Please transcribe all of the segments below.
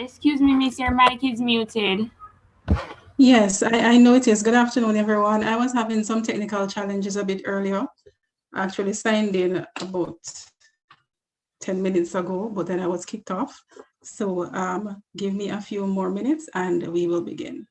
Excuse me, miss, your mic is muted. Yes, I know it is. Good afternoon, everyone. I was having some technical challenges a bit earlier. I actually signed in about 10 minutes ago, but then I was kicked off. So give me a few more minutes and we will begin.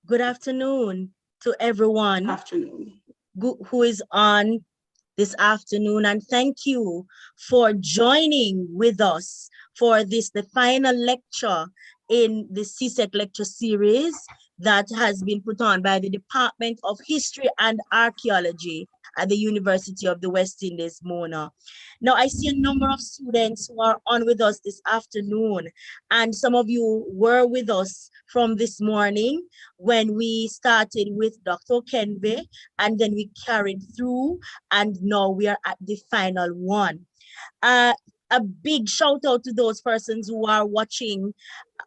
Good afternoon to everyone Afternoon. who is on this afternoon, and thank you for joining with us for the final lecture in the CSEC lecture series that has been put on by the Department of History and Archaeology at the University of the West Indies, Mona. Now, I see a number of students who are on with us this afternoon, and some of you were with us from this morning when we started with Dr. Kenve, and then we carried through, and now we are at the final one. A big shout out to those persons who are watching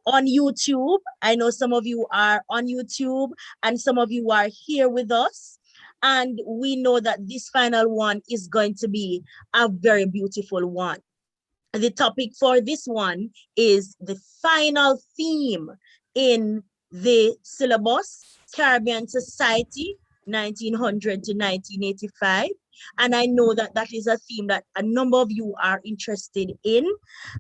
on YouTube. I know some of you are on YouTube and some of you are here with us. And we know that this final one is going to be a very beautiful one. The topic for this one is the final theme in the syllabus, Caribbean Society, 1900 to 1985. And I know that that is a theme that a number of you are interested in.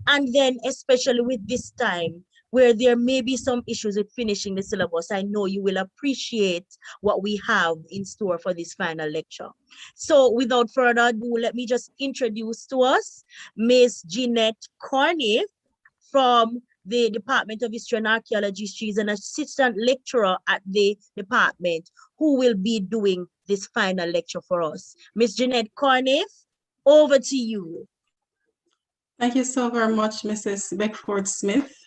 And then especially with this time, where there may be some issues with finishing the syllabus, I know you will appreciate what we have in store for this final lecture. So without further ado, let me just introduce to us Miss Jeanette Corniff from the Department of History and Archaeology. She's an assistant lecturer at the department who will be doing this final lecture for us. Miss Jeanette Corniff, over to you. Thank you so very much, Mrs. Beckford Smith.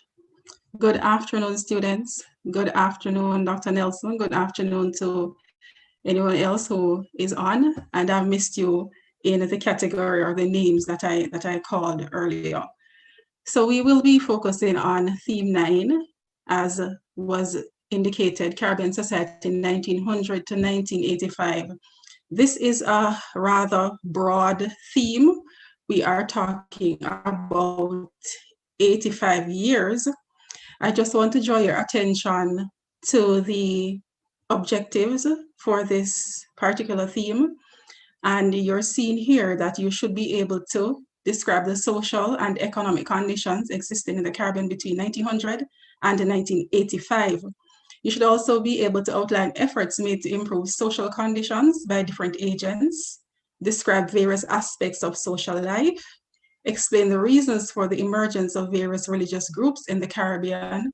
Good afternoon, students. Good afternoon, Dr. Nelson. Good afternoon to anyone else who is on. And I've missed you in the category or the names that I called earlier. So we will be focusing on theme 9, as was indicated, Caribbean Society 1900 to 1985. This is a rather broad theme. We are talking about 85 years. I just want to draw your attention to the objectives for this particular theme. And you're seeing here that you should be able to describe the social and economic conditions existing in the Caribbean between 1900 and 1985. You should also be able to outline efforts made to improve social conditions by different agents, describe various aspects of social life, explain the reasons for the emergence of various religious groups in the Caribbean,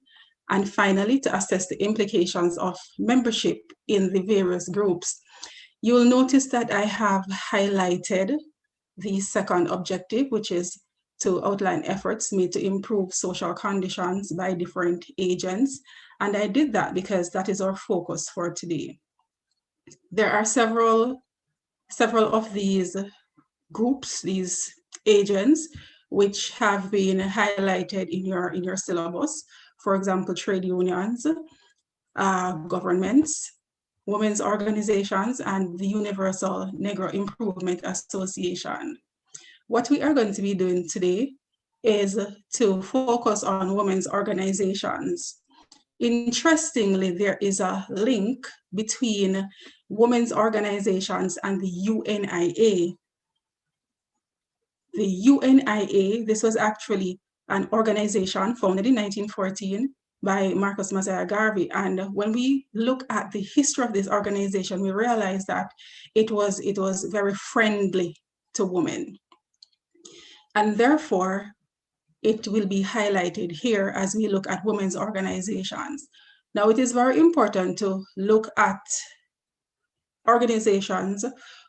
and finally, to assess the implications of membership in the various groups. You will notice that I have highlighted the second objective, which is to outline efforts made to improve social conditions by different agents. And I did that because that is our focus for today. There are several of these groups, these agents, which have been highlighted in your syllabus. For example, trade unions, governments, women's organizations, and the Universal Negro Improvement Association. What we are going to be doing today is to focus on women's organizations. Interestingly, there is a link between women's organizations and the UNIA. The UNIA, this was actually an organization founded in 1914 by Marcus Mosiah Garvey. And when we look at the history of this organization, we realize that it was very friendly to women. And therefore, it will be highlighted here as we look at women's organizations. Now, it is very important to look at organizations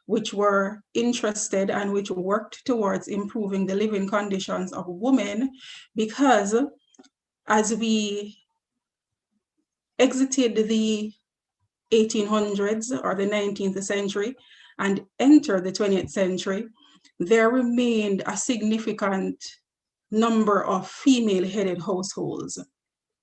which were interested and which worked towards improving the living conditions of women, because as we exited the 1800s or the 19th century and entered the 20th century, there remained a significant number of female-headed households.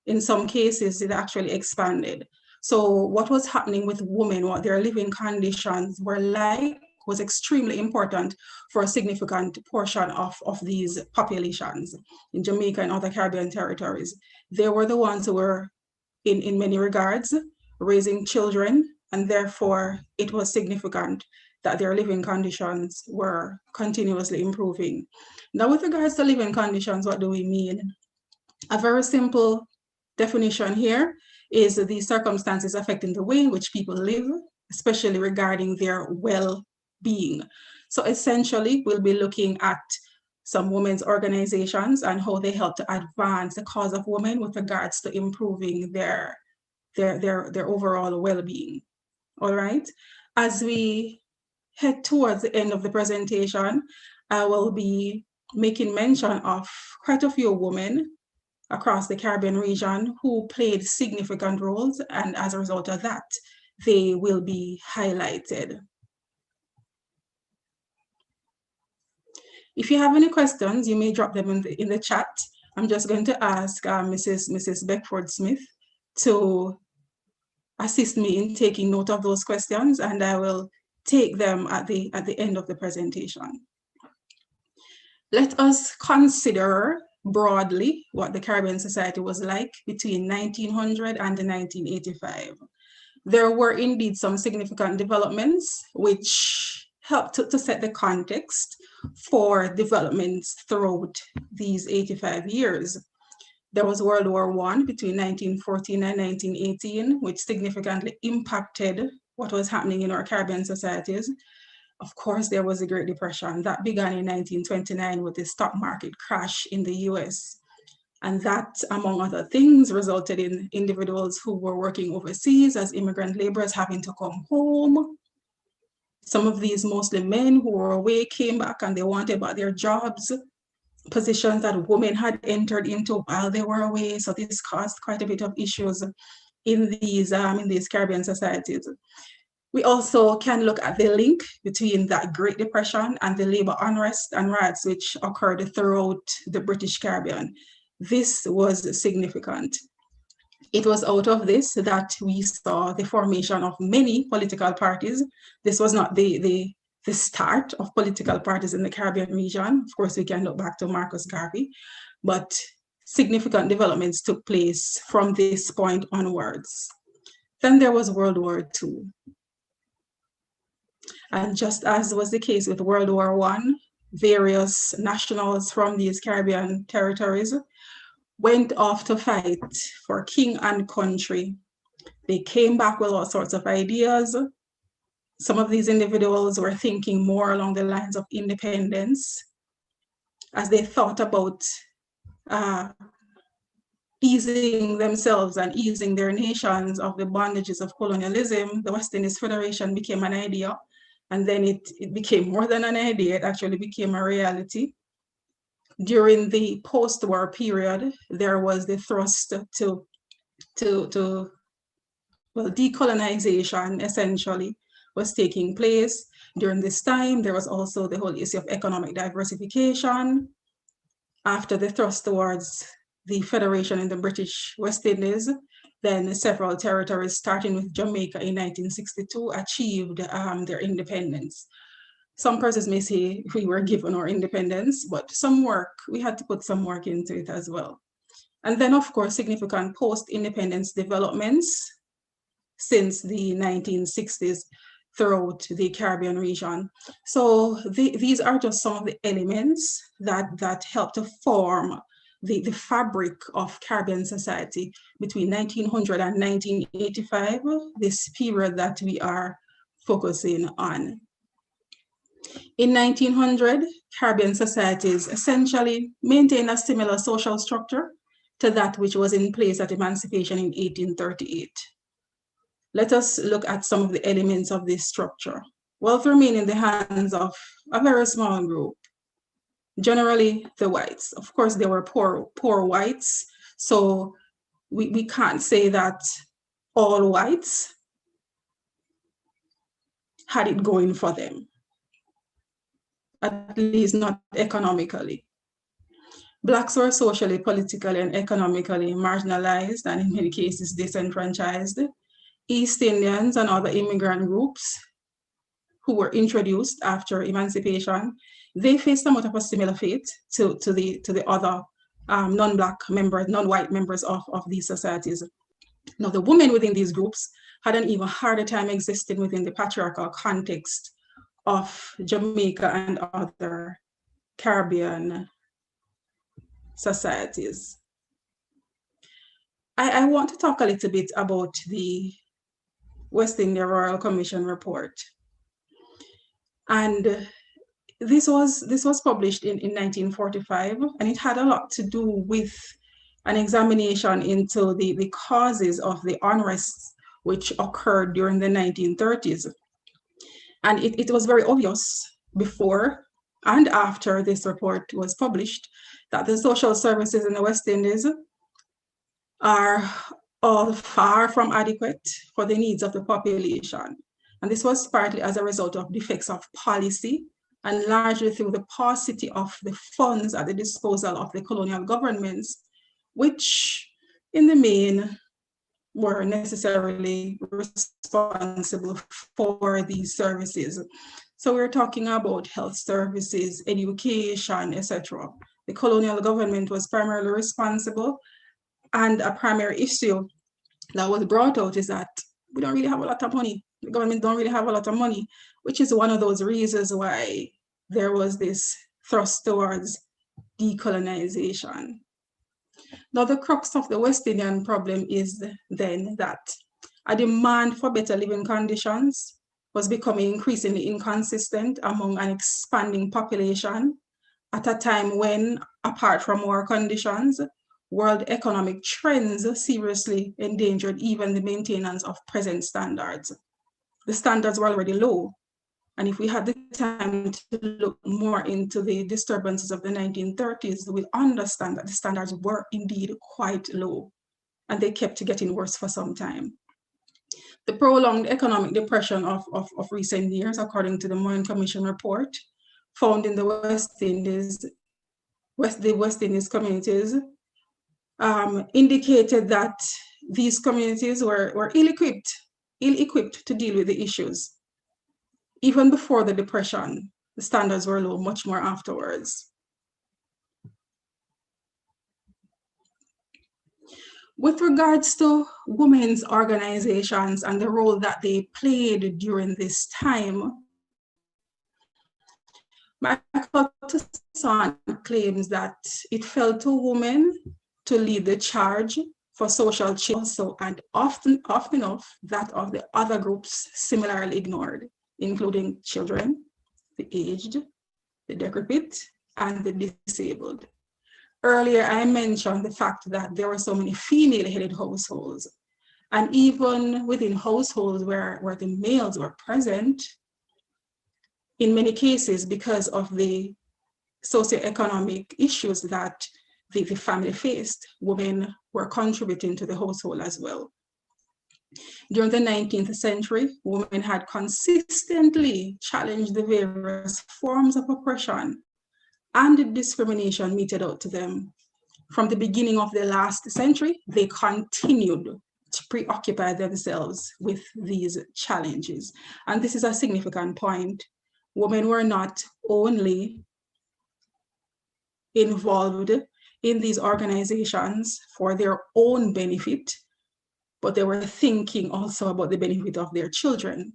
In some cases, it actually expanded. So what was happening with women, what their living conditions were like, was extremely important for a significant portion of these populations in Jamaica and other Caribbean territories. They were the ones who were, in many regards, raising children, and therefore it was significant that their living conditions were continuously improving. Now, with regards to living conditions, what do we mean? A very simple definition here is the circumstances affecting the way in which people live, especially regarding their well-being. So essentially, we'll be looking at some women's organizations and how they help to advance the cause of women with regards to improving their overall well-being. All right. As we head towards the end of the presentation, I will be making mention of quite a few women across the Caribbean region who played significant roles, and as a result of that, they will be highlighted. If you have any questions, you may drop them in the chat. I'm just going to ask Mrs. Beckford-Smith to assist me in taking note of those questions, and I will take them at the end of the presentation. Let us consider broadly what the Caribbean society was like between 1900 and 1985. There were indeed some significant developments which helped to set the context for developments throughout these 85 years. There was World War I between 1914 and 1918, which significantly impacted what was happening in our Caribbean societies. Of course, there was the Great Depression that began in 1929 with the stock market crash in the US. And that, among other things, resulted in individuals who were working overseas as immigrant laborers having to come home. Some of these, mostly men who were away, came back and they wanted back their jobs, positions that women had entered into while they were away. So this caused quite a bit of issues in these Caribbean societies. We also can look at the link between that Great Depression and the labor unrest and riots which occurred throughout the British Caribbean. This was significant. It was out of this that we saw the formation of many political parties. This was not the start of political parties in the Caribbean region. Of course, we can look back to Marcus Garvey, but significant developments took place from this point onwards. Then there was World War II. And just as was the case with World War I, various nationals from these Caribbean territories went off to fight for king and country. They came back with all sorts of ideas. Some of these individuals were thinking more along the lines of independence as they thought about easing themselves and easing their nations of the bondages of colonialism. The West Indies Federation became an idea, and then it became more than an idea, it actually became a reality. During the post-war period, there was the thrust to decolonization essentially was taking place. During this time, there was also the whole issue of economic diversification. After the thrust towards the Federation in the British West Indies, then several territories, starting with Jamaica in 1962, achieved their independence. Some persons may say we were given our independence, but we had to put some work into it as well. And then, of course, significant post-independence developments since the 1960s throughout the Caribbean region. So these are just some of the elements that help to form the fabric of Caribbean society between 1900 and 1985, this period that we are focusing on. In 1900, Caribbean societies essentially maintained a similar social structure to that which was in place at emancipation in 1838. Let us look at some of the elements of this structure. Wealth remained in the hands of a very small group, generally the whites. Of course, there were poor whites, so we can't say that all whites had it going for them, at least not economically. Blacks were socially, politically, and economically marginalized, and in many cases disenfranchised. East Indians and other immigrant groups who were introduced after emancipation, they faced somewhat of a similar fate to the other non-Black members, non-white members of these societies. Now, the women within these groups had an even harder time existing within the patriarchal context of Jamaica and other Caribbean societies. I want to talk a little bit about the West India Royal Commission report. And this was published in 1945, and it had a lot to do with an examination into the causes of the unrest which occurred during the 1930s. And it was very obvious before and after this report was published that the social services in the West Indies are all far from adequate for the needs of the population. And this was partly as a result of defects of policy and largely through the paucity of the funds at the disposal of the colonial governments, which in the main were necessarily responsible for these services. So we're talking about health services, education, etc. The colonial government was primarily responsible, and a primary issue that was brought out is that we don't really have a lot of money. The government don't really have a lot of money, which is one of those reasons why there was this thrust towards decolonization. Now, the crux of the West Indian problem is then that a demand for better living conditions was becoming increasingly inconsistent among an expanding population at a time when, apart from war conditions, world economic trends seriously endangered even the maintenance of present standards. The standards were already low. And if we had the time to look more into the disturbances of the 1930s, we'll understand that the standards were indeed quite low, and they kept getting worse for some time. The prolonged economic depression of recent years, according to the Moyne Commission report, found in the West Indies, the West Indies communities, indicated that these communities were ill-equipped to deal with the issues. Even before the depression, the standards were low, much more afterwards. With regards to women's organizations and the role that they played during this time, Michael Toussaint claims that it fell to women to lead the charge for social change also, and often enough that of the other groups similarly ignored, including children, the aged, the decrepit, and the disabled. Earlier, I mentioned the fact that there were so many female-headed households, and even within households where the males were present, in many cases, because of the socioeconomic issues that the family faced, women were contributing to the household as well. During the 19th century, women had consistently challenged the various forms of oppression and discrimination meted out to them. From the beginning of the last century, they continued to preoccupy themselves with these challenges. And this is a significant point. Women were not only involved in these organizations for their own benefit, but they were thinking also about the benefit of their children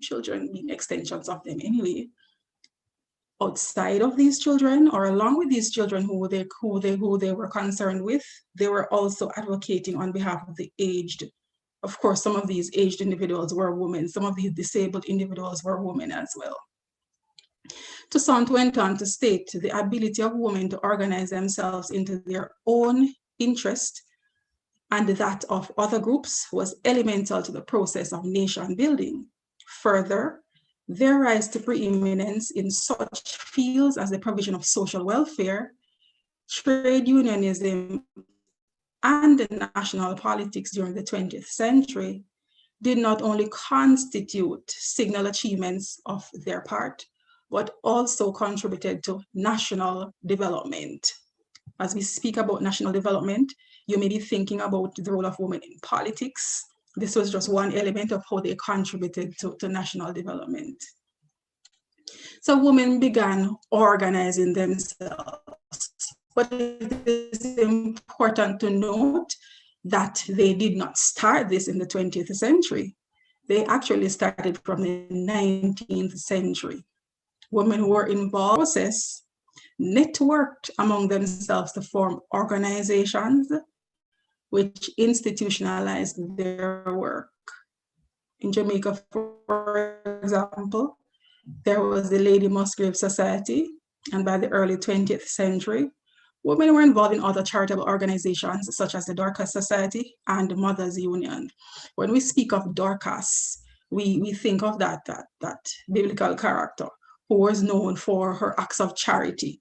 being extensions of them anyway. Outside of these children, or along with these children who they were concerned with, they were also advocating on behalf of the aged. Of course, some of these aged individuals were women, some of these disabled individuals were women as well. Toussaint went on to state the ability of women to organize themselves into their own interest and that of other groups was elemental to the process of nation building. Further, their rise to preeminence in such fields as the provision of social welfare, trade unionism, and national politics during the 20th century did not only constitute signal achievements of their part, but also contributed to national development. As we speak about national development, you may be thinking about the role of women in politics. This was just one element of how they contributed to national development. So women began organizing themselves. But it is important to note that they did not start this in the 20th century. They actually started from the 19th century. Women who were involved in the process networked among themselves to form organizations which institutionalized their work. In Jamaica, for example, there was the Lady Musgrave Society, and by the early 20th century, women were involved in other charitable organizations such as the Dorcas Society and Mothers Union. When we speak of Dorcas, we think of that biblical character who was known for her acts of charity.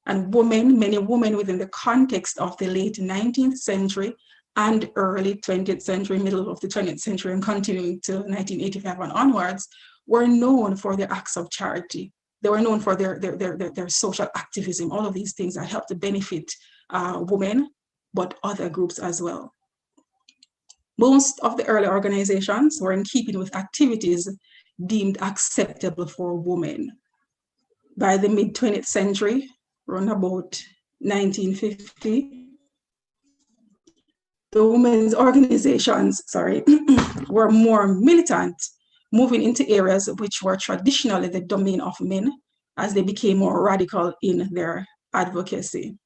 And many women within the context of the late 19th century and early 20th century, middle of the 20th century, and continuing to 1985 and onwards, were known for their acts of charity. They were known for their social activism, all of these things that helped to benefit women, but other groups as well. Most of the early organizations were in keeping with activities deemed acceptable for women. By the mid-20th century, around about 1950, the women's organizations, were more militant, moving into areas which were traditionally the domain of men as they became more radical in their advocacy.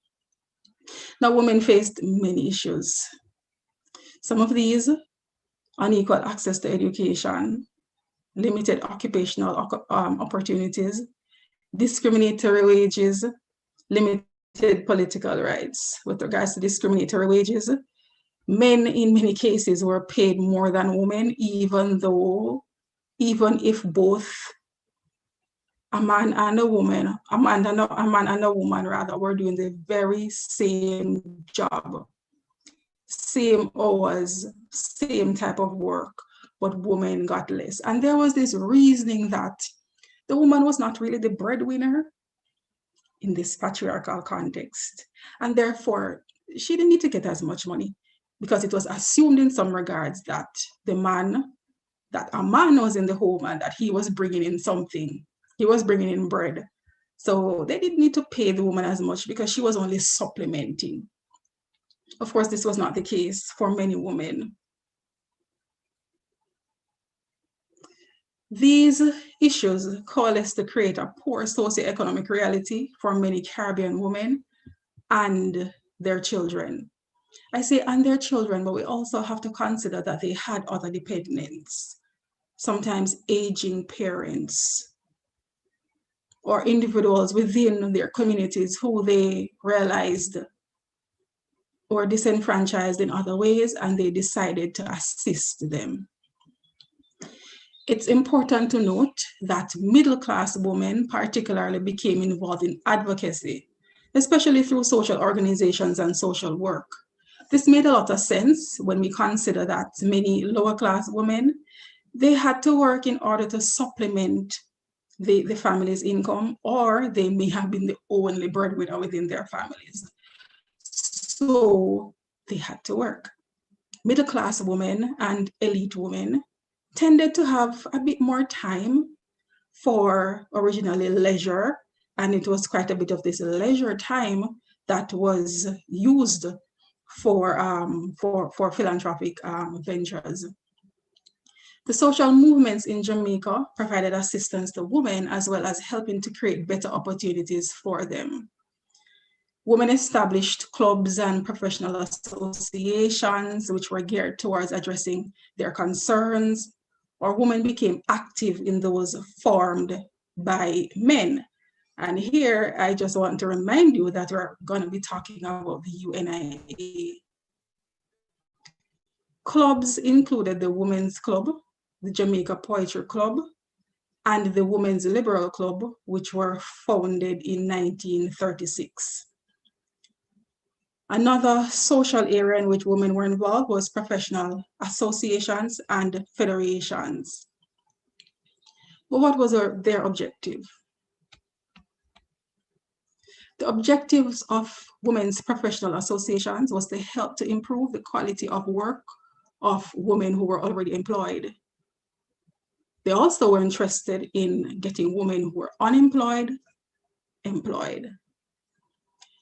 Now, women faced many issues. Some of these: unequal access to education, limited occupational opportunities, discriminatory wages, limited political rights. With regards to discriminatory wages, men in many cases were paid more than women, even if both a man and a woman were doing the very same job, same hours, same type of work, but women got less. And there was this reasoning that the woman was not really the breadwinner in this patriarchal context, and therefore she didn't need to get as much money, because it was assumed in some regards that a man was in the home and that he was bringing in something. He was bringing in bread. So they didn't need to pay the woman as much because she was only supplementing. Of course, this was not the case for many women. These issues coalesced to create a poor socioeconomic reality for many Caribbean women and their children. I say and their children, but we also have to consider that they had other dependents, sometimes aging parents or individuals within their communities who they realized were disenfranchised in other ways, and they decided to assist them. It's important to note that middle-class women particularly became involved in advocacy, especially through social organizations and social work. This made a lot of sense when we consider that many lower-class women, they had to work in order to supplement the family's income, or they may have been the only breadwinner within their families. So they had to work. Middle-class women and elite women tended to have a bit more time for originally leisure, and it was quite a bit of this leisure time that was used for philanthropic ventures. The social movements in Jamaica provided assistance to women as well as helping to create better opportunities for them. Women established clubs and professional associations which were geared towards addressing their concerns, or women became active in those formed by men. And here, I just want to remind you that we're going to be talking about the UNIA. Clubs included the Women's Club, the Jamaica Poetry Club, and the Women's Liberal Club, which were founded in 1936. Another social area in which women were involved was professional associations and federations. But what was their objective? The objectives of women's professional associations was to help to improve the quality of work of women who were already employed. They also were interested in getting women who were unemployed, employed.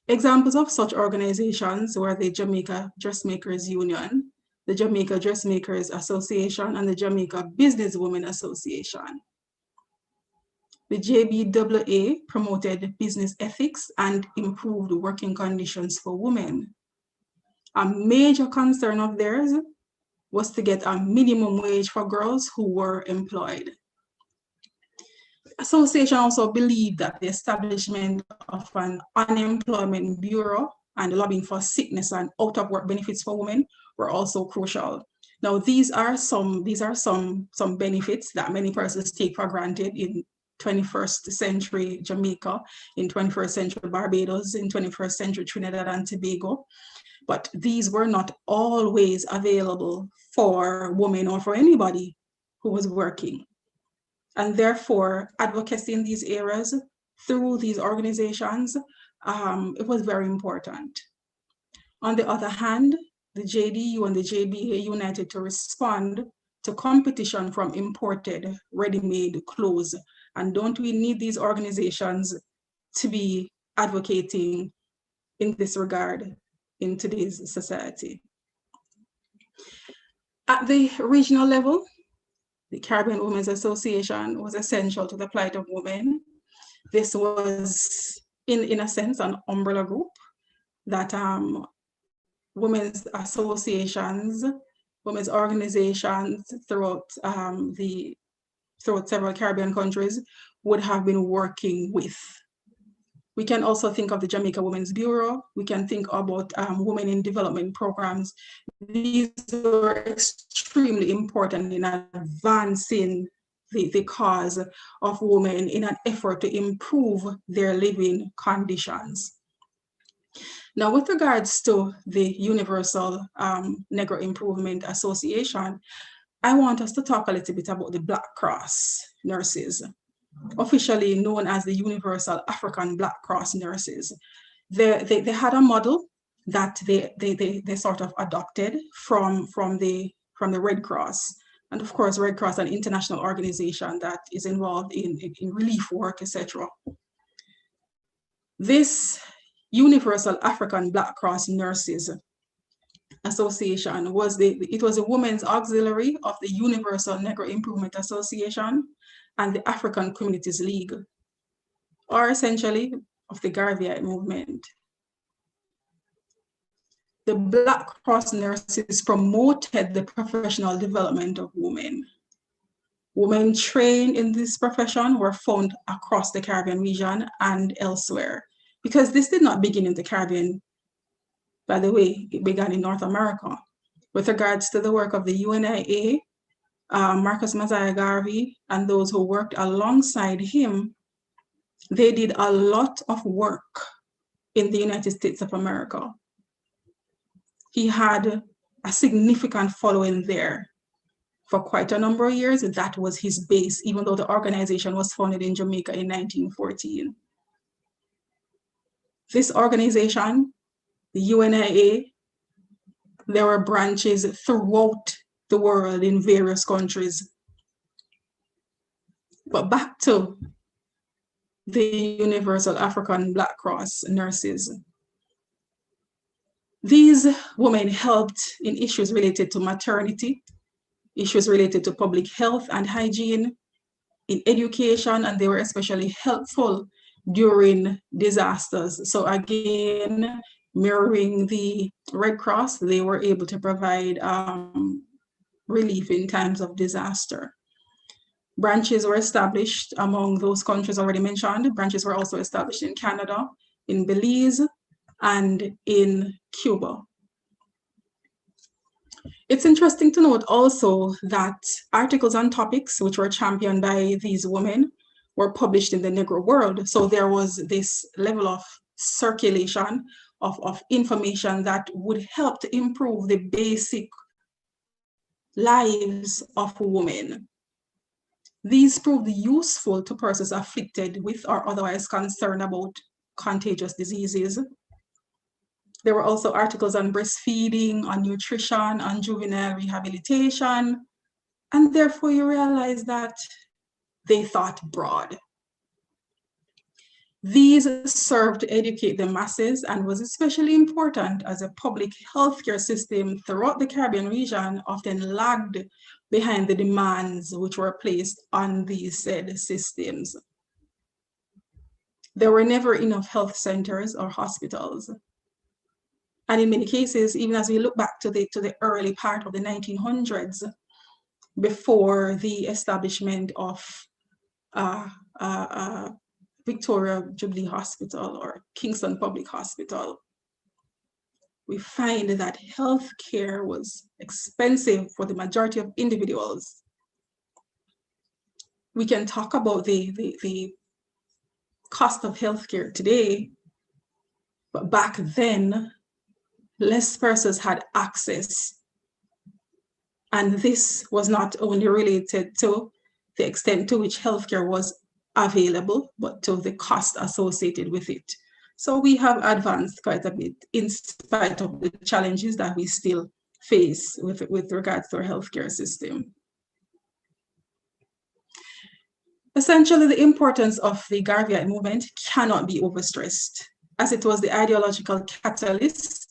Examples of such organizations were the Jamaica Dressmakers Union, the Jamaica Dressmakers Association, and the Jamaica Businesswomen Association. The JBAA promoted business ethics and improved working conditions for women. A major concern of theirs was to get a minimum wage for girls who were employed. The association also believed that the establishment of an unemployment bureau and lobbying for sickness and out-of-work benefits for women were also crucial. Now, these are some benefits that many persons take for granted in 21st century Jamaica, in 21st century Barbados, in 21st century Trinidad and Tobago. But these were not always available for women or for anybody who was working. And therefore, advocacy in these areas through these organizations, it was very important. On the other hand, the JDU and the JBA united to respond to competition from imported ready-made clothes. And don't we need these organizations to be advocating in this regard in today's society? At the regional level, the Caribbean Women's Association was essential to the plight of women. This was, in a sense, an umbrella group that women's associations, women's organizations throughout several Caribbean countries would have been working with. We can also think of the Jamaica Women's Bureau. We can think about women in development programs. These were extremely important in advancing the cause of women in an effort to improve their living conditions. Now, with regards to the Universal Negro Improvement Association, I want us to talk a little bit about the Black Cross nurses, officially known as the Universal African Black Cross nurses. They had a model that they sort of adopted from the Red Cross. And of course, Red Cross, an international organization that is involved in relief work, etc. This Universal African Black Cross nurses Association was it was the Women's Auxiliary of the Universal Negro Improvement Association and the African Communities League, or essentially of the Garveyite movement. The Black Cross nurses promoted the professional development of women. Women trained in this profession were found across the Caribbean region and elsewhere, because this did not begin in the Caribbean. By the way, it began in North America. With regards to the work of the UNIA, Marcus Mosiah Garvey and those who worked alongside him, they did a lot of work in the United States of America. He had a significant following there for quite a number of years. That was his base, even though the organization was founded in Jamaica in 1914. This organization, the UNIA, there were branches throughout the world in various countries. But back to the Universal African Black Cross nurses. These women helped in issues related to maternity, issues related to public health and hygiene, in education, and they were especially helpful during disasters. So again, mirroring the Red Cross, they were able to provide relief in times of disaster. Branches were established among those countries already mentioned. Branches were also established in Canada, in Belize, and in Cuba. It's interesting to note also that articles and topics which were championed by these women were published in the Negro world. So there was this level of circulation of information that would help to improve the basic lives of women. These proved useful to persons afflicted with or otherwise concerned about contagious diseases. There were also articles on breastfeeding, on nutrition, on juvenile rehabilitation, and therefore you realize that they thought broad. These served to educate the masses and was especially important as a public healthcare system throughout the Caribbean region often lagged behind the demands which were placed on these said systems. There were never enough health centers or hospitals. And in many cases, even as we look back to the early part of the 1900s, before the establishment of Victoria Jubilee Hospital or Kingston Public Hospital, we find that healthcare was expensive for the majority of individuals. We can talk about the cost of healthcare today, but back then, less persons had access. And this was not only related to the extent to which healthcare was available, but to the cost associated with it. So we have advanced quite a bit in spite of the challenges that we still face with regards to our healthcare system. Essentially, the importance of the Garveyite movement cannot be overstressed, as it was the ideological catalyst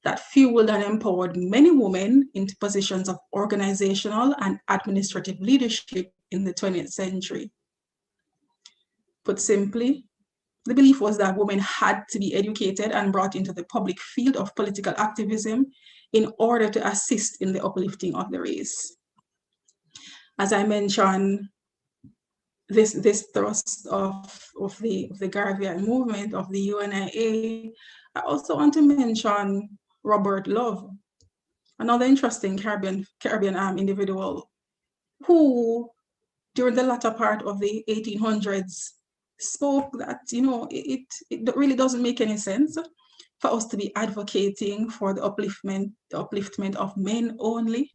that fueled and empowered many women into positions of organizational and administrative leadership in the 20th century. Put simply, the belief was that women had to be educated and brought into the public field of political activism in order to assist in the uplifting of the race. As I mentioned, this thrust of the Garveyite movement, of the UNIA, I also want to mention Robert Love, another interesting Caribbean individual who, during the latter part of the 1800s, spoke that, you know, it really doesn't make any sense for us to be advocating for the upliftment of men only,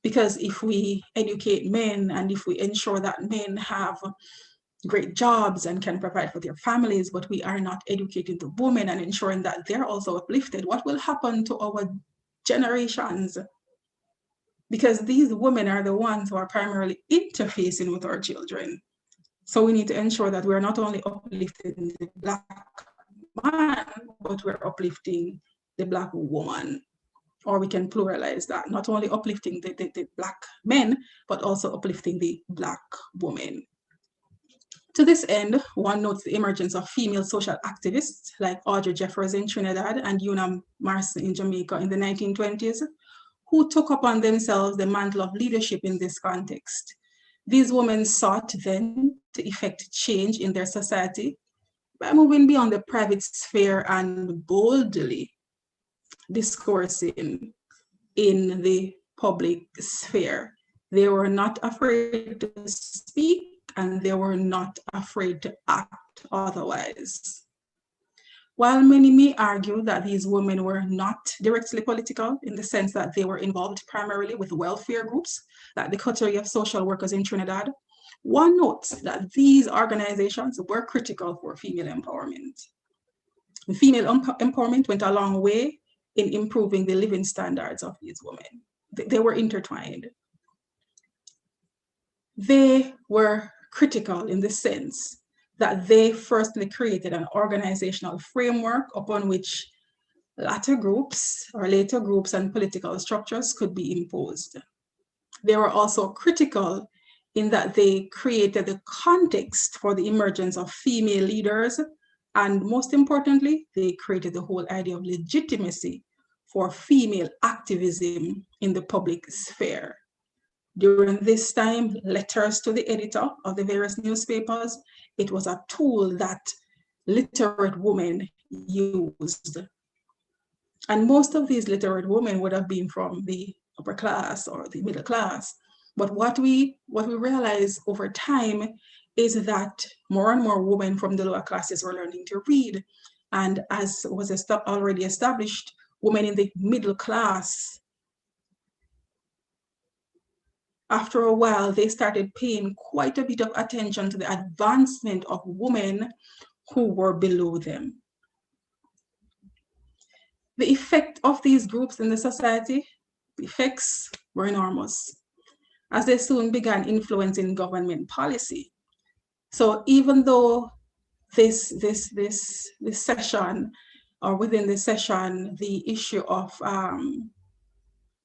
because if we educate men and if we ensure that men have great jobs and can provide for their families, but we are not educating the women and ensuring that they're also uplifted, what will happen to our generations? Because these women are the ones who are primarily interfacing with our children. So we need to ensure that we're not only uplifting the Black man, but we're uplifting the Black woman. or we can pluralize that, not only uplifting the Black men, but also uplifting the Black women. To this end, one notes the emergence of female social activists like Audrey Jeffries in Trinidad and Una Marston in Jamaica in the 1920s, who took upon themselves the mantle of leadership in this context. These women sought then to effect change in their society by moving beyond the private sphere and boldly discoursing in the public sphere. They were not afraid to speak, and they were not afraid to act otherwise. While many may argue that these women were not directly political in the sense that they were involved primarily with welfare groups, like the coterie of social workers in Trinidad, one notes that these organizations were critical for female empowerment. Female empowerment went a long way in improving the living standards of these women. They were intertwined. They were critical in the sense that they firstly created an organizational framework upon which later groups and political structures could be imposed. They were also critical in that they created the context for the emergence of female leaders, and most importantly, they created the whole idea of legitimacy for female activism in the public sphere. During this time, letters to the editor of the various newspapers, it was a tool that literate women used. And most of these literate women would have been from the upper class or the middle class. But what we realize over time is that more and more women from the lower classes were learning to read. And as was already established, women in the middle class, after a while, they started paying quite a bit of attention to the advancement of women who were below them. The effect of these groups in the society, the effects were enormous, as they soon began influencing government policy. So even though this session, or within this session, the issue of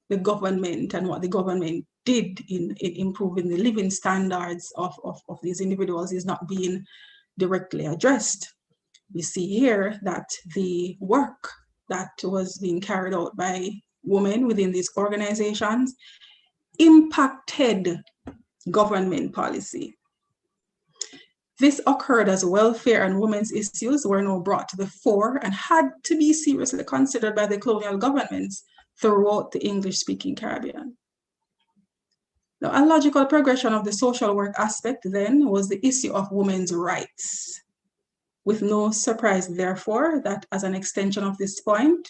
the government and what the government did in improving the living standards of these individuals is not being directly addressed. We see here that the work that was being carried out by women within these organizations impacted government policy. This occurred as welfare and women's issues were now brought to the fore and had to be seriously considered by the colonial governments throughout the English-speaking Caribbean. Now, a logical progression of the social work aspect then was the issue of women's rights, with no surprise, therefore, that as an extension of this point,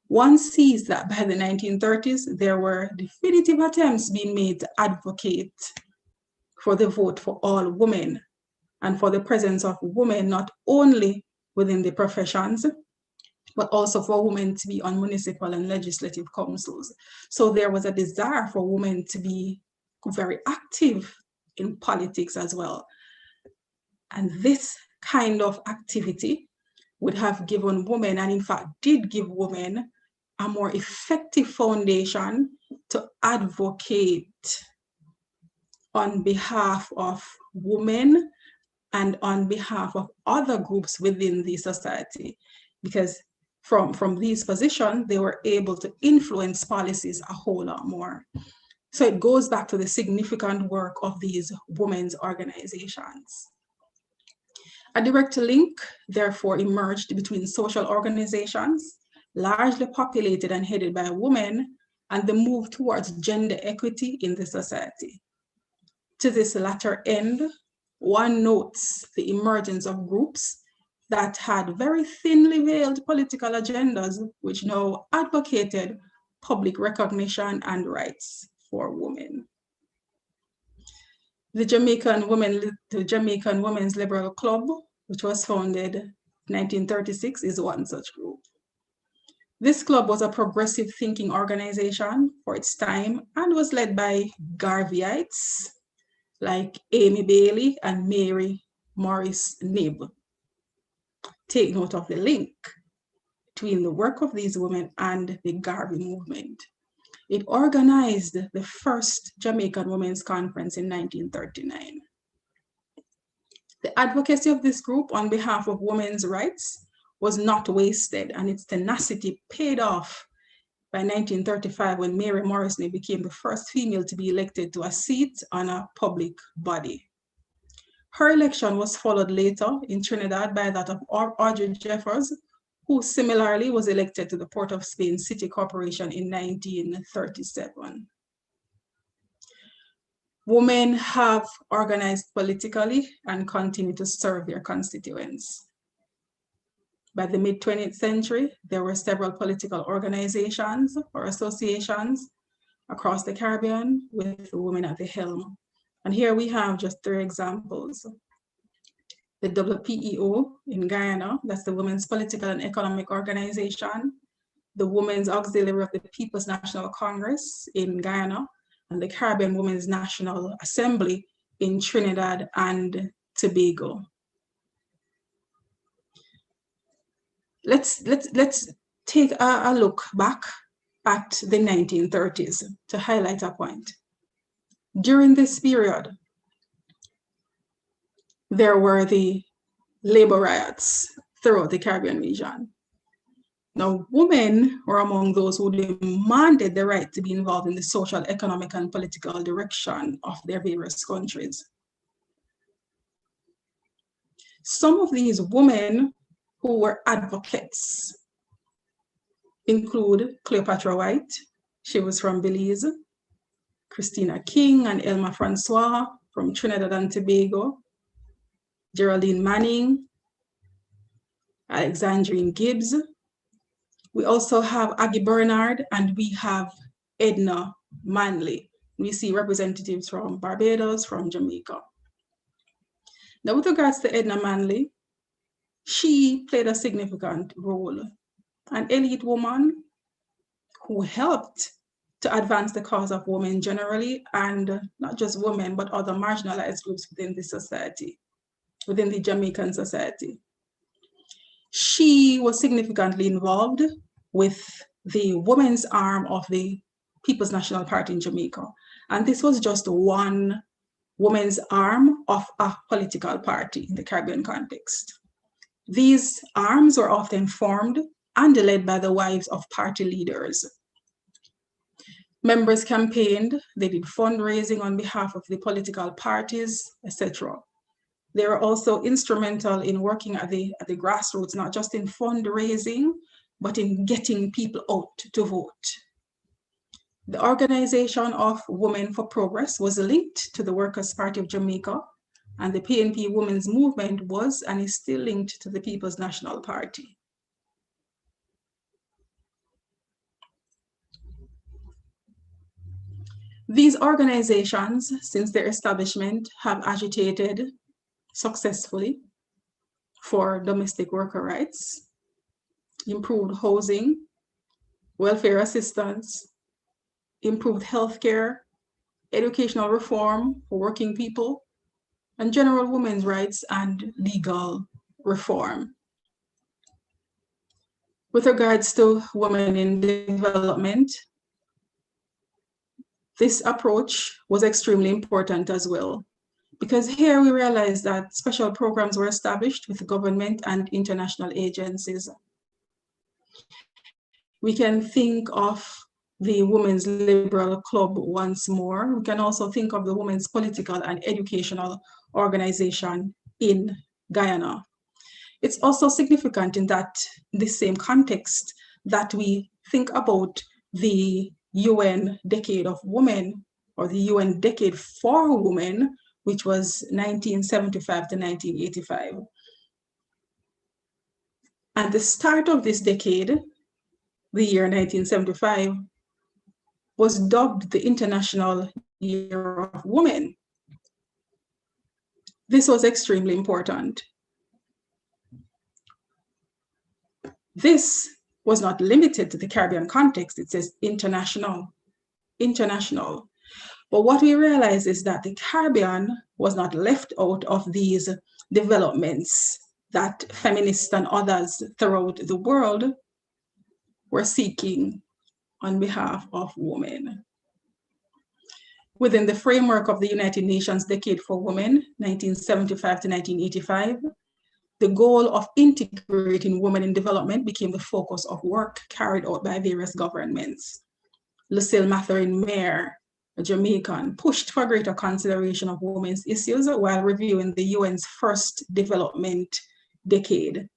one sees that by the 1930s, there were definitive attempts being made to advocate for the vote for all women and for the presence of women not only within the professions, but also for women to be on municipal and legislative councils. So there was a desire for women to be very active in politics as well. And this kind of activity would have given women, and in fact did give women, a more effective foundation to advocate on behalf of women and on behalf of other groups within the society. Because from these positions, they were able to influence policies a whole lot more. So it goes back to the significant work of these women's organizations. A direct link, therefore, emerged between social organizations, largely populated and headed by women, and the move towards gender equity in the society. To this latter end, one notes the emergence of groups that had very thinly veiled political agendas, which now advocated public recognition and rights for women. The Jamaican Women's Liberal Club, which was founded in 1936, is one such group. This club was a progressive thinking organization for its time and was led by Garveyites like Amy Bailey and Mary Morris Knibb. Take note of the link. between the work of these women and the Garvey movement. It organized the first Jamaican Women's Conference in 1939. The advocacy of this group on behalf of women's rights was not wasted, and its tenacity paid off by 1935 when Mary Morrison became the first female to be elected to a seat on a public body. Her election was followed later in Trinidad by that of Audrey Jeffries, who similarly was elected to the Port of Spain City Corporation in 1937. Women have organized politically and continue to serve their constituents. By the mid-20th century, there were several political organizations or associations across the Caribbean with women at the helm. And here we have just 3 examples. The WPEO in Guyana, that's the Women's Political and Economic Organization, the Women's Auxiliary of the People's National Congress in Guyana, and the Caribbean Women's National Assembly in Trinidad and Tobago. Let's take a look back at the 1930s to highlight a point. During this period, there were the labor riots throughout the Caribbean region. Now, women were among those who demanded the right to be involved in the social, economic, and political direction of their various countries. Some of these women who were advocates include Cleopatra White, she was from Belize, Christina King and Elma Franois from Trinidad and Tobago, Geraldine Manning, Alexandrine Gibbs. We also have Aggie Bernard, and we have Edna Manley. We see representatives from Barbados, from Jamaica. Now, with regards to Edna Manley, she played a significant role, an elite woman who helped to advance the cause of women generally, and not just women, but other marginalized groups within the society, within the Jamaican society. She was significantly involved with the women's arm of the People's National Party in Jamaica. And this was just one women's arm of a political party in the Caribbean context. These arms were often formed and led by the wives of party leaders. Members campaigned, they did fundraising on behalf of the political parties, etc. They were also instrumental in working at the grassroots, not just in fundraising, but in getting people out to vote. The organization of Women for Progress was linked to the Workers' Party of Jamaica, and the PNP Women's Movement was and is still linked to the People's National Party. These organizations, since their establishment, have agitated successfully for domestic worker rights, improved housing, welfare assistance, improved healthcare, educational reform for working people, and general women's rights and legal reform. With regards to women in development, this approach was extremely important as well, because here we realized that special programs were established with government and international agencies. We can think of the Women's Liberal Club once more. We can also think of the Women's Political and Educational Organization in Guyana. It's also significant in this same context that we think about the UN Decade of Women, or the UN Decade for Women, which was 1975 to 1985. At the start of this decade, the year 1975, was dubbed the International Year of Women. This was extremely important. This was not limited to the Caribbean context. It says international. But what we realize is that the Caribbean was not left out of these developments that feminists and others throughout the world were seeking on behalf of women. Within the framework of the United Nations Decade for Women, 1975 to 1985, the goal of integrating women in development became the focus of work carried out by various governments. Lucille Matherin Mayer, a Jamaican, pushed for greater consideration of women's issues while reviewing the UN's first development decade.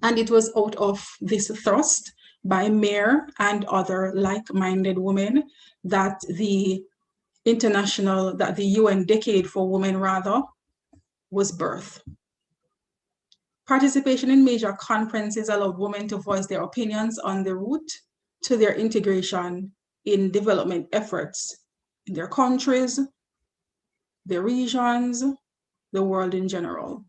And it was out of this thrust by Mayer and other like-minded women that the UN Decade for Women was birthed. Participation in major conferences allowed women to voice their opinions on the route to their integration in development efforts in their countries, their regions, the world in general.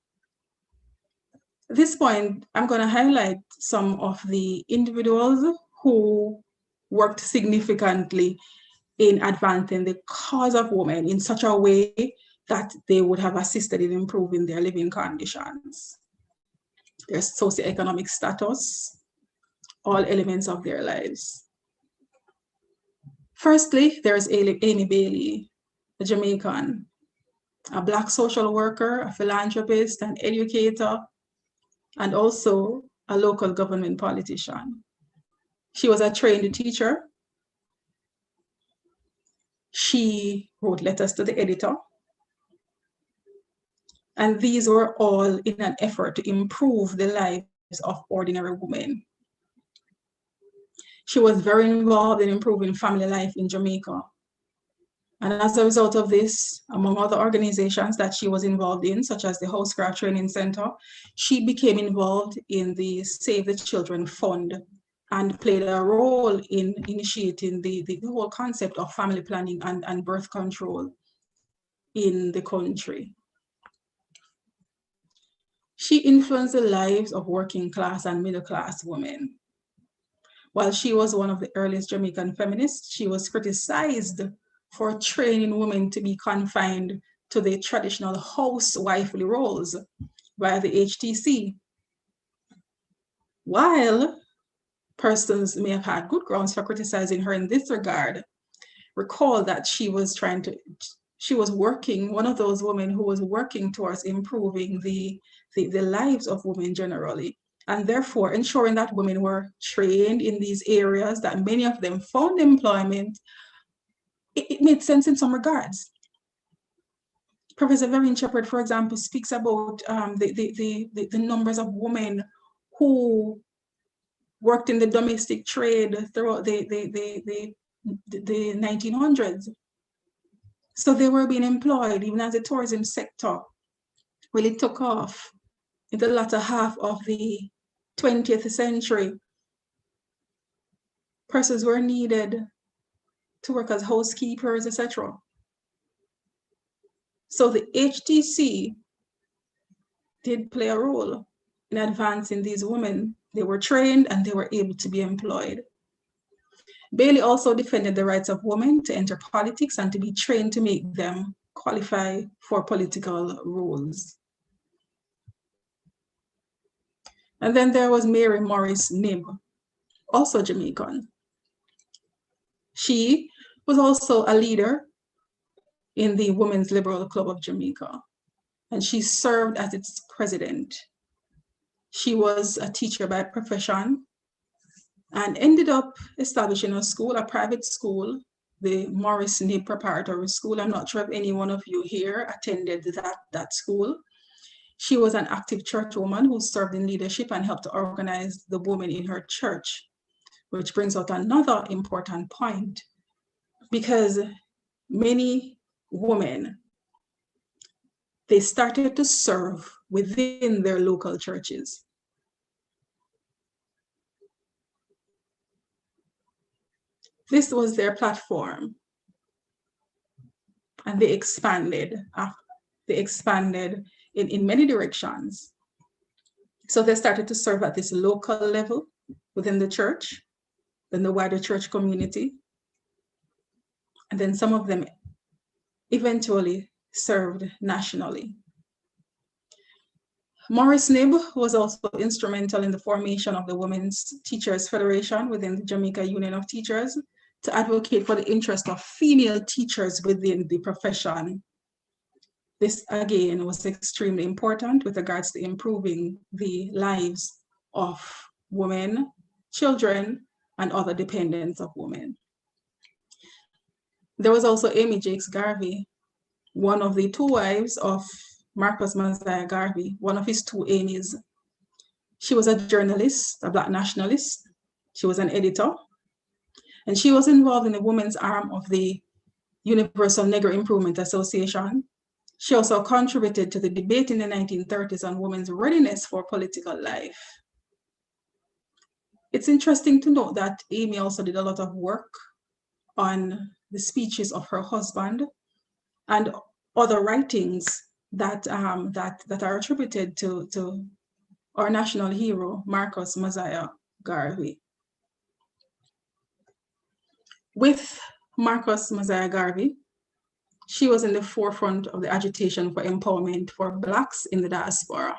At this point, I'm going to highlight some of the individuals who worked significantly in advancing the cause of women in such a way that they would have assisted in improving their living conditions, their socioeconomic status, all elements of their lives. Firstly, there's Amy Bailey, a Jamaican, a Black social worker, a philanthropist, an educator, and also a local government politician. She was a trained teacher. She wrote letters to the editor. And these were all in an effort to improve the lives of ordinary women. She was very involved in improving family life in Jamaica. And as a result of this, among other organizations that she was involved in, such as the Housecraft Training Center, she became involved in the Save the Children Fund and played a role in initiating the whole concept of family planning and birth control in the country. She influenced the lives of working class and middle class women. While she was one of the earliest Jamaican feminists, she was criticized for training women to be confined to the traditional housewifely roles via the HTC. While persons may have had good grounds for criticizing her in this regard, recall that she was working, one of those women who was working towards improving the lives of women generally, and therefore ensuring that women were trained in these areas, that many of them found employment. It made sense in some regards. Professor Vereen Shepherd, for example, speaks about the numbers of women who worked in the domestic trade throughout the 1900s. So they were being employed even as the tourism sector really took off in the latter half of the 20th century. Persons were needed to work as housekeepers, etc. So the HTC did play a role in advancing these women. They were trained and they were able to be employed. Bailey also defended the rights of women to enter politics and to be trained to make them qualify for political roles. And then there was Mary Morris Knibb, also Jamaican. She was also a leader in the Women's Liberal Club of Jamaica, and she served as its president. She was a teacher by profession and ended up establishing a school, a private school, the Morris Knibb Preparatory School. I'm not sure if any one of you here attended that school. She was an active church woman who served in leadership and helped to organize the women in her church, which brings out another important point, because many women, they started to serve within their local churches. This was their platform, and they expanded in many directions. So they started to serve at this local level within the church, then the wider church community, and then some of them eventually served nationally. Morris Knibb was also instrumental in the formation of the Women's Teachers Federation within the Jamaica Union of Teachers to advocate for the interest of female teachers within the profession. This, again, was extremely important with regards to improving the lives of women, children, and other dependents of women. There was also Amy Jakes Garvey, one of the two wives of Marcus Mosiah Garvey, one of his two Amy's. She was a journalist, a Black nationalist. She was an editor, and she was involved in the women's arm of the Universal Negro Improvement Association. She also contributed to the debate in the 1930s on women's readiness for political life. It's interesting to note that Amy also did a lot of work on the speeches of her husband and other writings that are attributed to our national hero, Marcus Mosiah Garvey. With Marcus Mosiah Garvey, she was in the forefront of the agitation for empowerment for Blacks in the diaspora.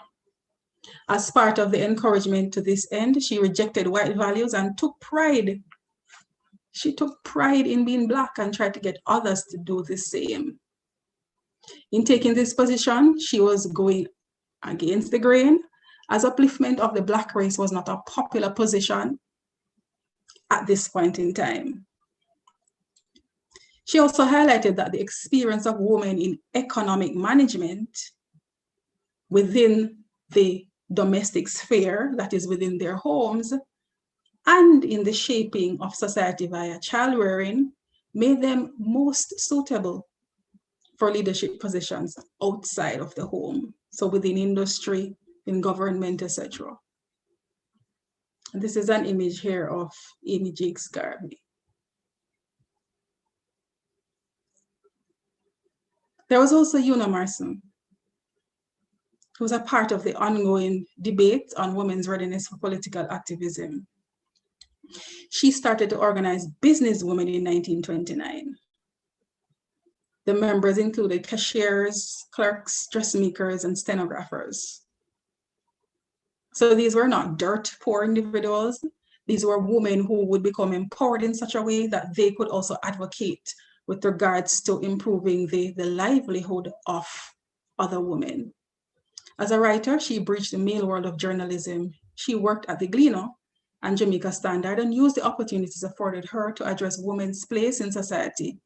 As part of the encouragement to this end, she rejected white values and took pride. She took pride in being Black and tried to get others to do the same. In taking this position, she was going against the grain, as upliftment of the Black race was not a popular position at this point in time. She also highlighted that the experience of women in economic management within the domestic sphere, that is within their homes, and in the shaping of society via child rearing, made them most suitable for leadership positions outside of the home, so within industry, in government, etc. This is an image here of Amy Jakes Garvey. There was also Una Marson, who was a part of the ongoing debate on women's readiness for political activism. She started to organize businesswomen in 1929. The members included cashiers, clerks, dressmakers, and stenographers. So these were not dirt poor individuals. These were women who would become empowered in such a way that they could also advocate with regards to improving the livelihood of other women. As a writer, she bridged the male world of journalism. She worked at the Gleaner and Jamaica Standard and used the opportunities afforded her to address women's place in society.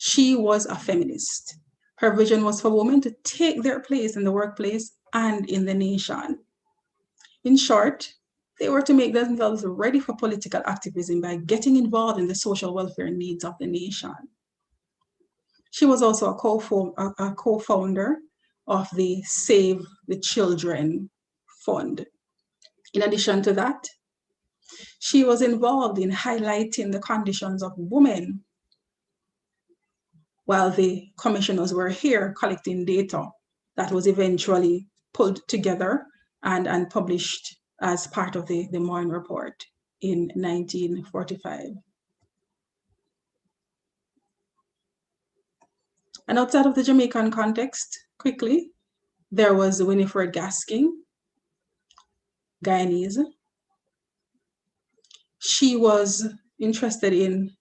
She was a feminist. Her vision was for women to take their place in the workplace and in the nation. In short, they were to make themselves ready for political activism by getting involved in the social welfare needs of the nation. She was also a co-founder of the Save the Children Fund. In addition to that, she was involved in highlighting the conditions of women while the commissioners were here collecting data that was eventually pulled together and published as part of the Moyne Report in 1945. And outside of the Jamaican context, quickly, there was Winifred Gasking, Guyanese. She was interested in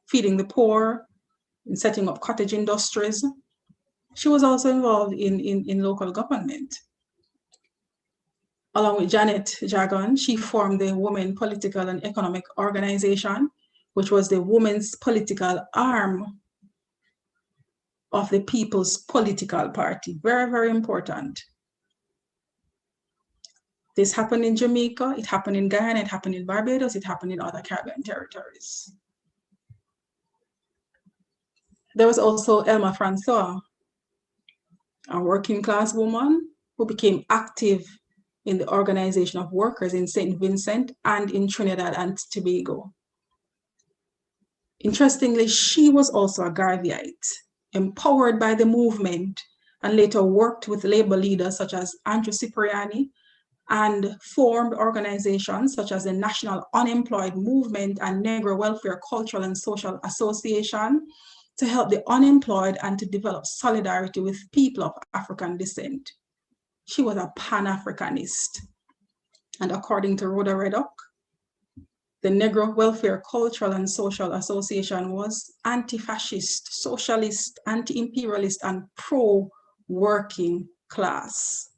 feeding the poor, in setting up cottage industries. She was also involved in local government. Along with Janet Jagan, she formed the Women Political and Economic Organization, which was the women's political arm of the People's Political Party. Very, very important. This happened in Jamaica, it happened in Guyana, it happened in Barbados, it happened in other Caribbean territories. There was also Elma Franois, a working class woman who became active in the organization of workers in St. Vincent and in Trinidad and Tobago. Interestingly, she was also a Garveyite, empowered by the movement, and later worked with labor leaders such as Andrew Cipriani, and formed organizations such as the National Unemployed Movement and Negro Welfare Cultural and Social Association to help the unemployed and to develop solidarity with people of African descent. She was a Pan-Africanist. And according to Rhoda Reddock, the Negro Welfare Cultural and Social Association was anti-fascist, socialist, anti-imperialist, and pro-working class.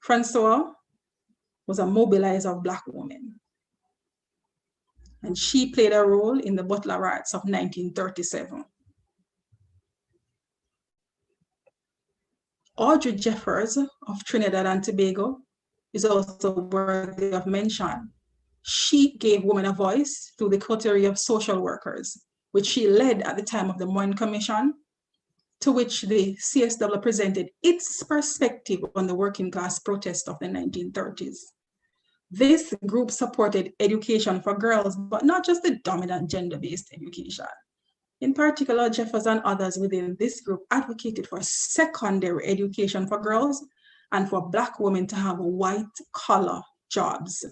Franois was a mobilizer of Black women. And she played a role in the Butler Riots of 1937. Audrey Jeffries of Trinidad and Tobago is also worthy of mention. She gave women a voice through the coterie of social workers, which she led at the time of the Moyne Commission, to which the CSW presented its perspective on the working class protest of the 1930s. This group supported education for girls, but not just the dominant gender-based education. In particular, Jeffers and others within this group advocated for secondary education for girls and for Black women to have white-collar jobs.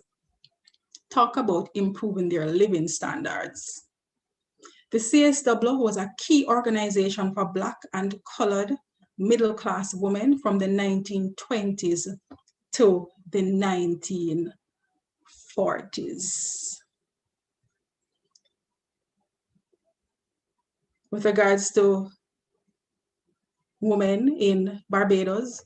Talk about improving their living standards. The CSW was a key organization for Black and colored middle-class women from the 1920s to the 1940s. With regards to women in Barbados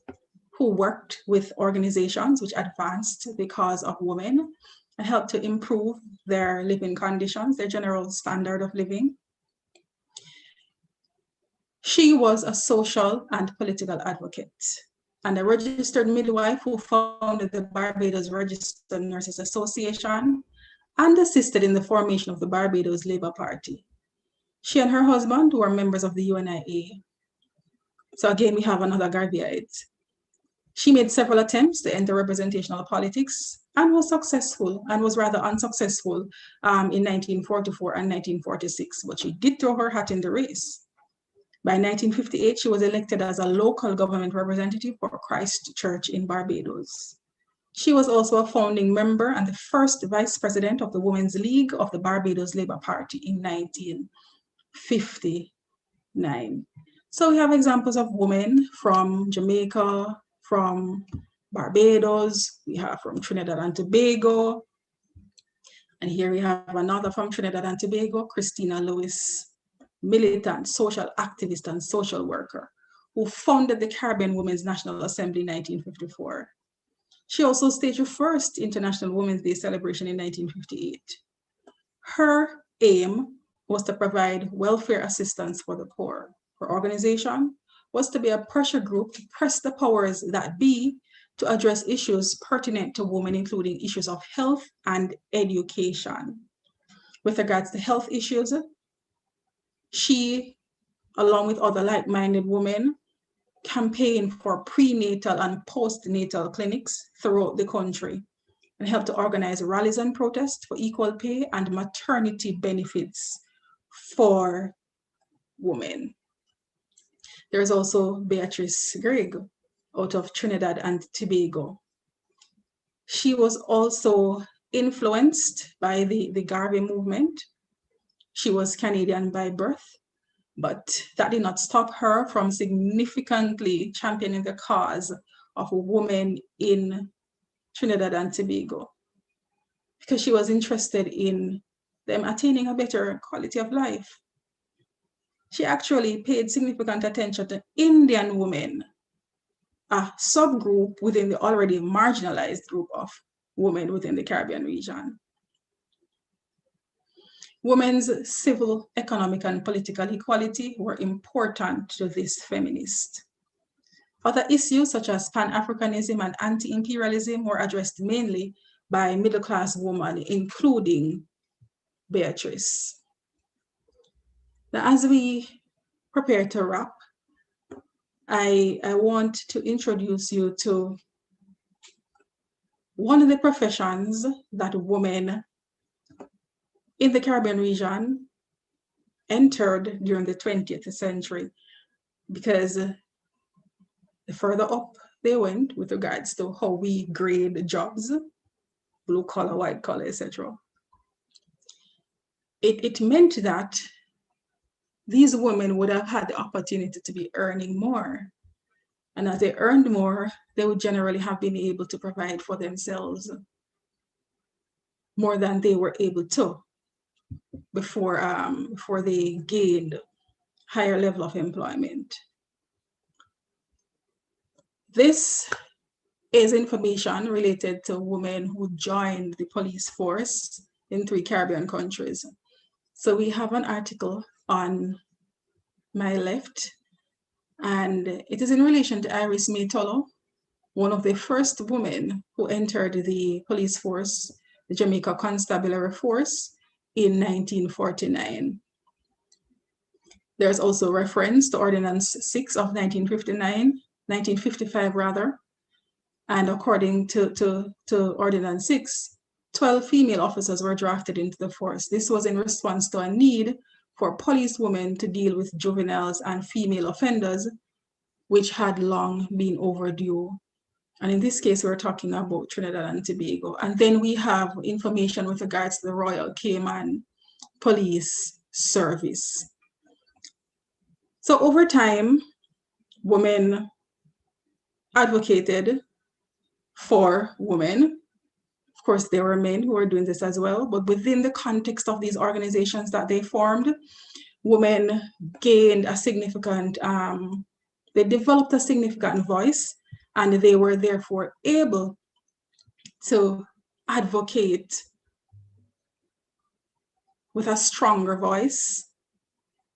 who worked with organizations which advanced the cause of women and helped to improve their living conditions, their general standard of living. She was a social and political advocate and a registered midwife who founded the Barbados Registered Nurses Association and assisted in the formation of the Barbados Labour Party. She and her husband were members of the UNIA. So again, we have another Garveyite. She made several attempts to enter representational politics and was successful and was rather unsuccessful in 1944 and 1946, but she did throw her hat in the race. By 1958, she was elected as a local government representative for Christ Church in Barbados. She was also a founding member and the first vice president of the Women's League of the Barbados Labour Party in 1959. So we have examples of women from Jamaica, from Barbados, we have from Trinidad and Tobago, and here we have another from Trinidad and Tobago, Christina Lewis, militant, social activist, and social worker, who founded the Caribbean Women's National Assembly in 1954. She also staged the first International Women's Day celebration in 1958. Her aim was to provide welfare assistance for the poor. Her organization was to be a pressure group to press the powers that be to address issues pertinent to women, including issues of health and education. With regards to health issues, she, along with other like-minded women, campaigned for prenatal and postnatal clinics throughout the country and helped to organize rallies and protests for equal pay and maternity benefits for women. There's also Beatrice Grigg out of Trinidad and Tobago. She was also influenced by the Garvey movement. She was Canadian by birth, but that did not stop her from significantly championing the cause of women in Trinidad and Tobago, because she was interested in them attaining a better quality of life. She actually paid significant attention to Indian women, a subgroup within the already marginalized group of women within the Caribbean region. Women's civil, economic, and political equality were important to this feminist. Other issues such as Pan-Africanism and anti-imperialism were addressed mainly by middle-class women, including Beatrice. Now, as we prepare to wrap, I want to introduce you to one of the professions that women in the Caribbean region entered during the 20th century, because the further up they went with regards to how we grade jobs, blue collar, white collar, etc. It meant that these women would have had the opportunity to be earning more. And as they earned more, they would generally have been able to provide for themselves more than they were able to before they gained higher level of employment. This is information related to women who joined the police force in 3 Caribbean countries. So we have an article on my left, and it is in relation to Iris Maytolo, one of the first women who entered the police force, the Jamaica Constabulary Force, in 1949. There's also reference to Ordinance 6 of 1955 rather. And according to Ordinance 6, 12 female officers were drafted into the force. This was in response to a need for police women to deal with juveniles and female offenders, which had long been overdue. And in this case, we're talking about Trinidad and Tobago. And then we have information with regards to the Royal Cayman Police Service. So over time, women advocated for women. Of course, there were men who were doing this as well, but within the context of these organizations that they formed, women gained a significant, they developed a significant voice, and they were therefore able to advocate with a stronger voice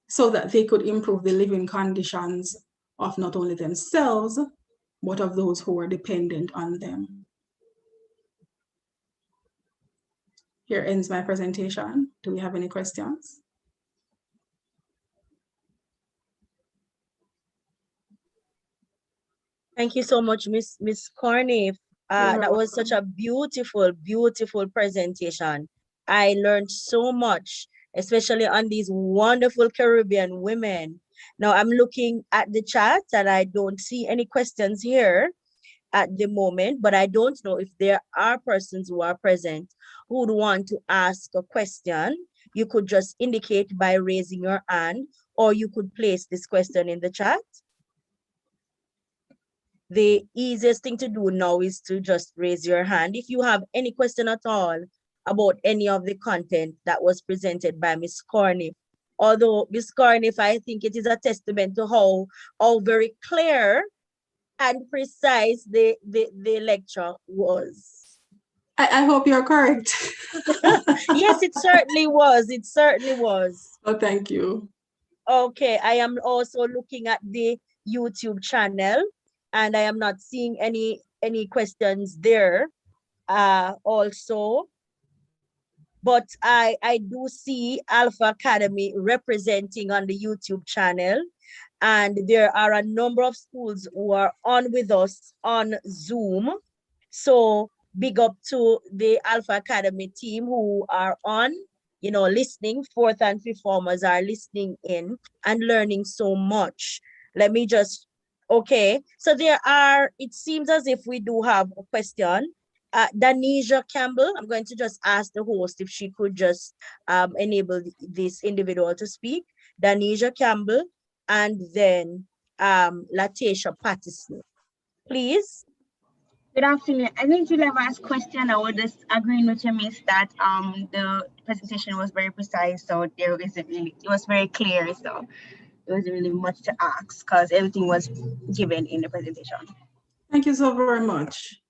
so that they could improve the living conditions of not only themselves, but of those who were dependent on them. Here ends my presentation. Do we have any questions? Thank you so much, Miss Corney. That was such a beautiful, beautiful presentation. I learned so much, especially on these wonderful Caribbean women. Now I'm looking at the chat and I don't see any questions here at the moment, but I don't know if there are persons who are present who would want to ask a question. You could just indicate by raising your hand, or you could place this question in the chat. The easiest thing to do now is to just raise your hand if you have any question at all about any of the content that was presented by Ms. Corney. Although Ms. Corney, I think it is a testament to how very clear and precise the lecture was. I hope you're correct. Yes, it certainly was. It certainly was. Oh, thank you. Okay, I am also looking at the YouTube channel, and I am not seeing any questions there also. But I do see Alpha Academy representing on the YouTube channel, and there are a number of schools who are on with us on Zoom. So big up to the Alpha Academy team who are on, listening. 4th and 5th formers are listening in and learning so much. Let me just, okay. So it seems as if we do have a question. Danisha Campbell, I'm going to just ask the host if she could just enable this individual to speak. Danisha Campbell, and then Latasha Pattison. Please. Good afternoon. I think you'll have asked question. I was just agreeing with your miss that the presentation was very precise, so there isn't really, it was very clear, so there wasn't really much to ask because everything was given in the presentation. Thank you so very much.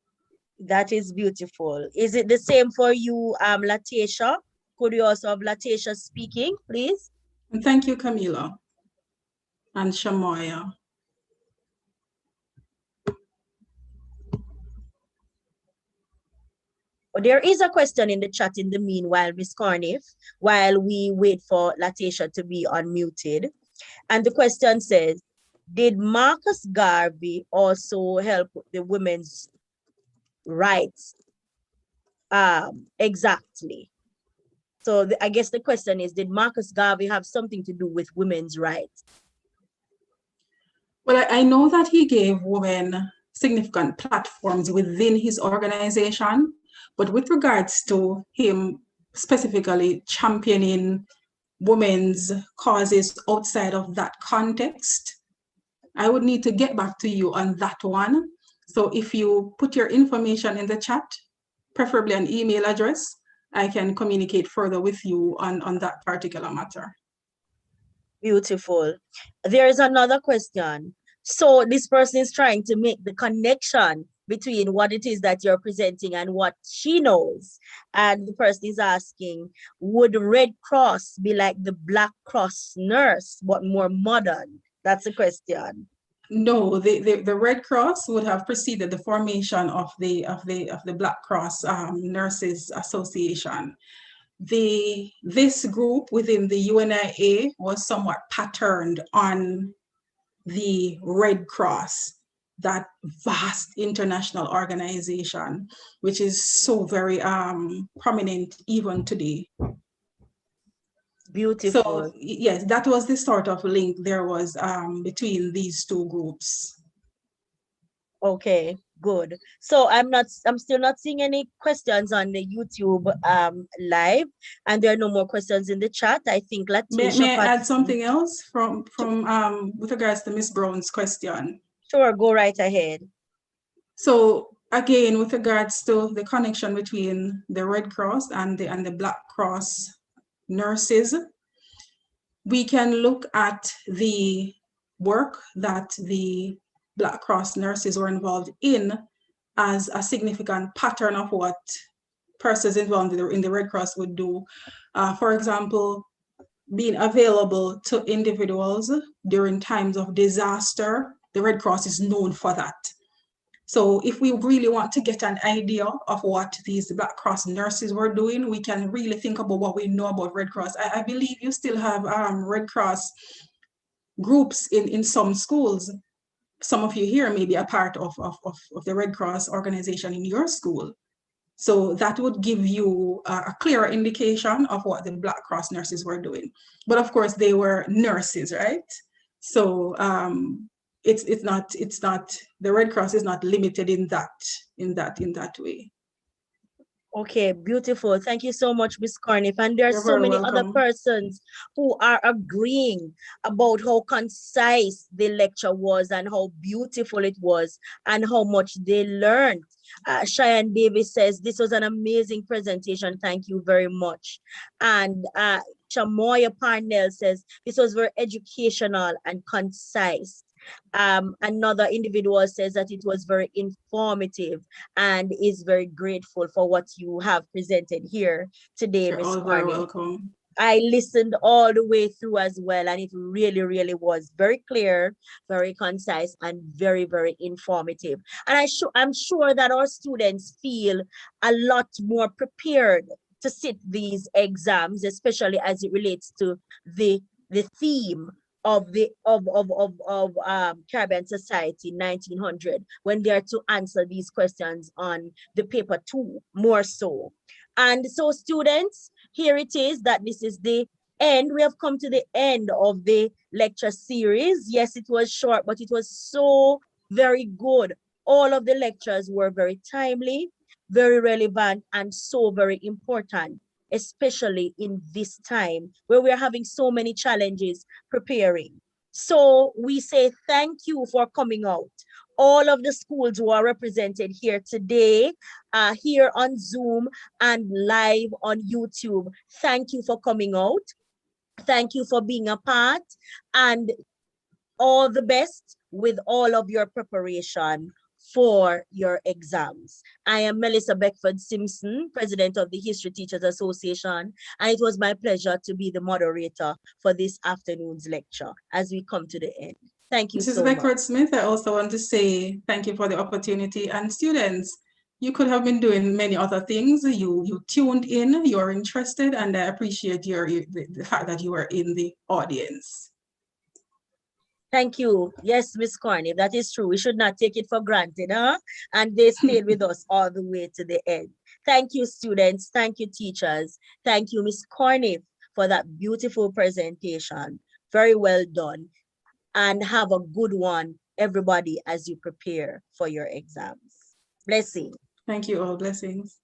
That is beautiful. Is it the same for you, Latasha? Could you also have Latasha speaking, please? And thank you, Camila and Shamoya. There is a question in the chat in the meanwhile, Ms. Corniff, while we wait for Latasha to be unmuted. And the question says, did Marcus Garvey also help the women's rights? Exactly. So I guess the question is, did Marcus Garvey have something to do with women's rights? Well, I know that he gave women significant platforms within his organization, but with regards to him specifically championing women's causes outside of that context, I would need to get back to you on that one. So if you put your information in the chat, preferably an email address, I can communicate further with you on that particular matter. Beautiful. There is another question. So this person is trying to make the connection between what it is that you're presenting and what she knows. And the person is asking, would Red Cross be like the Black Cross nurse, but more modern? That's the question. No, the Red Cross would have preceded the formation of the Black Cross Nurses Association. This group within the UNIA was somewhat patterned on the Red Cross, that vast international organization, which is so very prominent even today. Beautiful. So yes, that was the sort of link there was between these two groups. Okay, good. So I'm still not seeing any questions on the YouTube live, and there are no more questions in the chat. I think Latisha. May I add something else from with regards to Miss Brown's question? Sure, go right ahead. So again, with regards to the connection between the Red Cross and the Black Cross nurses, we can look at the work that the Black Cross nurses were involved in as a significant pattern of what persons involved in the Red Cross would do. For example, being available to individuals during times of disaster. The Red Cross is known for that. So if we really want to get an idea of what these Black Cross nurses were doing, we can really think about what we know about Red Cross. I believe you still have Red Cross groups in some schools. Some of you here may be a part of the Red Cross organization in your school. So that would give you a clearer indication of what the Black Cross nurses were doing. But of course, they were nurses, right? So it's not the Red Cross is not limited in that way. Okay, beautiful. Thank you so much, Ms. Corniff. And there are You're so very many welcome. other persons who are agreeing about how concise the lecture was and how beautiful it was and how much they learned. Cheyenne Davis says, this was an amazing presentation. Thank you very much. And Chamoya Parnell says, this was very educational and concise. Another individual says that it was very informative and is very grateful for what you have presented here today, Ms. You're all very welcome. I listened all the way through as well, and it really, really was very clear, very concise, and very, very informative. And I'm sure that our students feel a lot more prepared to sit these exams, especially as it relates to the theme of Caribbean Society 1900, when they are to answer these questions on the paper 2 more so. And so students, here it is that this is the end. We have come to the end of the lecture series. Yes, it was short, but it was so very good. All of the lectures were very timely, very relevant, and so very important, especially in this time where we're having so many challenges preparing. So we say thank you for coming out. All of the schools who are represented here today, here on Zoom and live on YouTube, thank you for coming out. Thank you for being a part, and all the best with all of your preparation for your exams. I am Melissa Beckford Simpson, President of the History Teachers Association, and it was my pleasure to be the moderator for this afternoon's lecture as we come to the end. Thank you so much. Mrs. Beckford-Smith, I also want to say thank you for the opportunity. And students, you could have been doing many other things. You tuned in, you're interested, and I appreciate the fact that you are in the audience. Thank you. Yes, Ms. Corniff, that is true. We should not take it for granted, huh? And they stayed with us all the way to the end. Thank you, students. Thank you, teachers. Thank you, Ms. Corniff, for that beautiful presentation. Very well done. And have a good one, everybody, as you prepare for your exams. Blessings. Thank you all. Blessings.